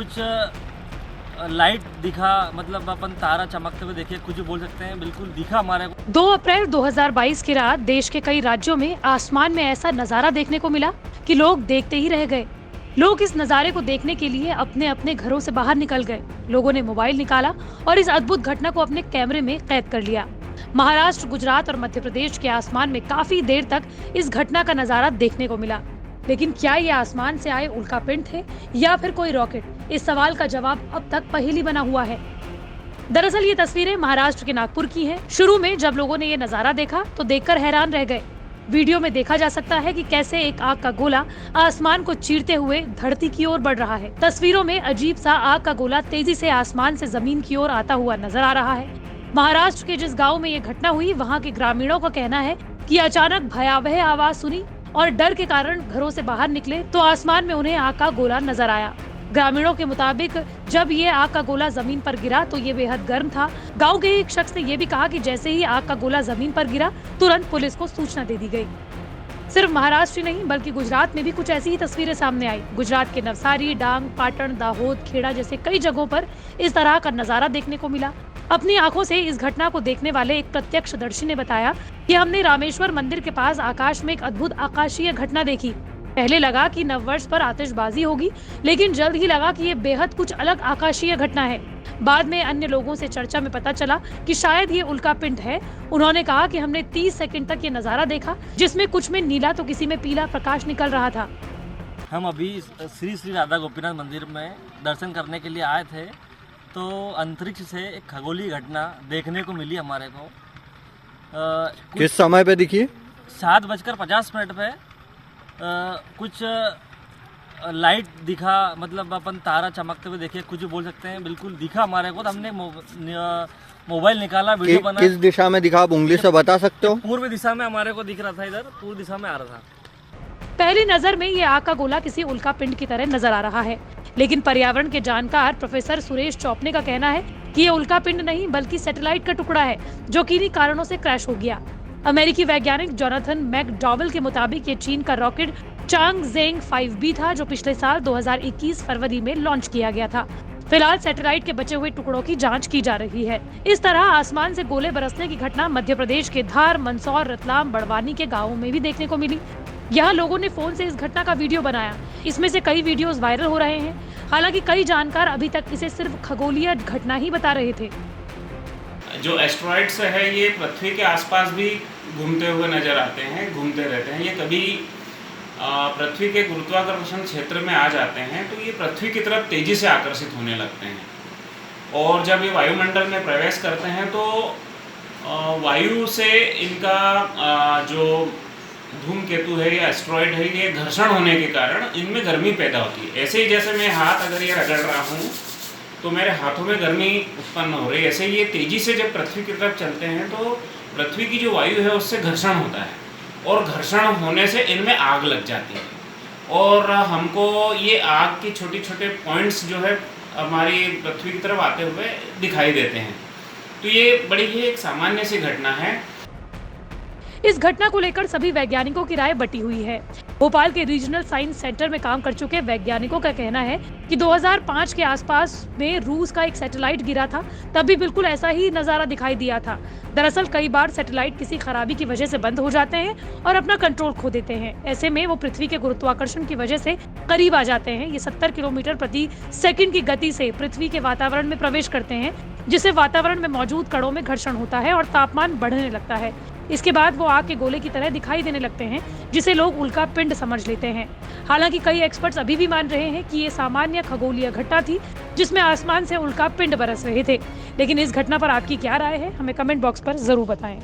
कुछ लाइट दिखा, मतलब अपन तारा चमकते हुए देखे, कुछ भी बोल सकते हैं, बिल्कुल दिखा हमारे को। 2 अप्रैल 2022 की रात देश के कई राज्यों में आसमान में ऐसा नजारा देखने को मिला कि लोग देखते ही रह गए। लोग इस नजारे को देखने के लिए अपने अपने घरों से बाहर निकल गए। लोगों ने मोबाइल निकाला और इस अद्भुत घटना को अपने कैमरे में कैद कर लिया। महाराष्ट्र, गुजरात और मध्य प्रदेश के आसमान में काफी देर तक इस घटना का नजारा देखने को मिला। लेकिन क्या ये आसमान से आए उल्कापिंड थे या फिर कोई रॉकेट? इस सवाल का जवाब अब तक पहेली बना हुआ है। दरअसल ये तस्वीरें महाराष्ट्र के नागपुर की हैं। शुरू में जब लोगों ने ये नजारा देखा तो देखकर हैरान रह गए। वीडियो में देखा जा सकता है कि कैसे एक आग का गोला आसमान को चीरते हुए धरती की ओर बढ़ रहा है। तस्वीरों में अजीब सा आग का गोला तेजी से आसमान से जमीन की ओर आता हुआ नजर आ रहा है। महाराष्ट्र के जिस गाँव में ये घटना हुई, वहाँ के ग्रामीणों का कहना है कि अचानक भयावह आवाज सुनी और डर के कारण घरों से बाहर निकले तो आसमान में उन्हें आग का गोला नजर आया। ग्रामीणों के मुताबिक जब ये आग का गोला जमीन पर गिरा तो ये बेहद गर्म था। गांव के एक शख्स ने ये भी कहा कि जैसे ही आग का गोला जमीन पर गिरा तुरंत पुलिस को सूचना दे दी गई। सिर्फ महाराष्ट्र नहीं बल्कि गुजरात में भी कुछ ऐसी ही तस्वीरें सामने आई। गुजरात के नवसारी, डांग, पाटन, दाहोद, खेड़ा जैसे कई जगहों पर इस तरह का नजारा देखने को मिला। अपनी आंखों से इस घटना को देखने वाले एक प्रत्यक्षदर्शी ने बताया कि हमने रामेश्वर मंदिर के पास आकाश में एक अद्भुत आकाशीय घटना देखी। पहले लगा कि नववर्ष पर आतिशबाजी होगी, लेकिन जल्द ही लगा कि ये बेहद कुछ अलग आकाशीय घटना है। बाद में अन्य लोगों से चर्चा में पता चला कि शायद ये उल्कापिंड है। उन्होंने कहा कि हमने 30 सेकंड तक ये नजारा देखा, जिसमें कुछ में नीला तो किसी में पीला प्रकाश निकल रहा था। हम अभी श्री श्री राधा गोपीनाथ मंदिर में दर्शन करने के लिए आए थे, तो अंतरिक्ष से एक खगोलीय घटना देखने को मिली हमारे को। किस समय पे दिखी? 7:50 पे कुछ लाइट दिखा, मतलब अपन तारा चमकते हुए देखे, कुछ भी बोल सकते हैं, बिल्कुल दिखा हमारे को। तो हमने मोबाइल निकाला, वीडियो बना। किस दिशा में दिखा, आप उंगली से बता सकते हो? पूर्व दिशा में हमारे को दिख रहा था, इधर पूर्व दिशा में आ रहा था। पहली नजर में ये आग का गोला किसी उल्कापिंड की तरह नजर आ रहा है, लेकिन पर्यावरण के जानकार प्रोफेसर सुरेश चौपने का कहना है कि ये उल्कापिंड नहीं बल्कि सैटेलाइट का टुकड़ा है जो किन्हीं कारणों से क्रैश हो गया। अमेरिकी वैज्ञानिक जोनाथन मैकडॉवेल के मुताबिक ये चीन का रॉकेट चांगजेंग 5B था, जो पिछले साल 2021 फरवरी में लॉन्च किया गया था। फिलहाल सैटेलाइट के बचे हुए टुकड़ों की जांच की जा रही है। इस तरह आसमान से गोले बरसने की घटना मध्य प्रदेश के धार, मंदसौर, रतलाम, बड़वानी के गाँवों में भी देखने को मिली। यहाँ लोगों ने फोन से इस घटना का वीडियो बनाया। इसमें से कई वीडियोस वायरल हो रहे हैं। हालांकि कई जानकार अभी तक इसे सिर्फ खगोलीय घटना ही बता रहे थे। जो एस्ट्रॉइड्स है ये पृथ्वी के आसपास भी घूमते हुए नजर आते हैं, घूमते रहते हैं। ये कभी पृथ्वी के गुरुत्वाकर्षण क्षेत्र में आ जाते हैं तो ये पृथ्वी की तरफ तेजी से आकर्षित होने लगते हैं, और जब ये वायुमंडल में प्रवेश करते हैं तो वायु से इनका जो धूमकेतु है या एस्ट्रॉइड है, ये घर्षण होने के कारण इनमें गर्मी पैदा होती है। ऐसे ही जैसे मैं हाथ अगर ये रगड़ रहा हूँ तो मेरे हाथों में गर्मी उत्पन्न हो रही है, ऐसे ये तेजी से जब पृथ्वी की तरफ चलते हैं तो पृथ्वी की जो वायु है उससे घर्षण होता है, और घर्षण होने से इनमें आग लग जाती है। और हमको ये आग की छोटे छोटे पॉइंट्स जो है हमारी पृथ्वी की तरफ आते हुए दिखाई देते हैं। तो ये बड़ी ही एक सामान्य सी घटना है। इस घटना को लेकर सभी वैज्ञानिकों की राय बटी हुई है। भोपाल के रीजनल साइंस सेंटर में काम कर चुके वैज्ञानिकों का कहना है कि 2005 के आसपास में रूस का एक सैटेलाइट गिरा था, तब भी बिल्कुल ऐसा ही नजारा दिखाई दिया था। दरअसल कई बार सैटेलाइट किसी खराबी की वजह से बंद हो जाते हैं और अपना कंट्रोल खो देते हैं। ऐसे में वो पृथ्वी के गुरुत्वाकर्षण की वजह से करीब आ जाते हैं। ये 70 किलोमीटर प्रति सेकंड की गति से पृथ्वी के वातावरण में प्रवेश करते हैं, जिससे वातावरण में मौजूद कणों में घर्षण होता है और तापमान बढ़ने लगता है। इसके बाद वो आग के गोले की तरह दिखाई देने लगते हैं, जिसे लोग उल्कापिंड समझ लेते हैं। हालांकि कई एक्सपर्ट्स अभी भी मान रहे हैं कि ये सामान्य खगोलीय घटना थी, जिसमें आसमान से उल्कापिंड बरस रहे थे। लेकिन इस घटना पर आपकी क्या राय है, हमें कमेंट बॉक्स पर जरूर बताएं।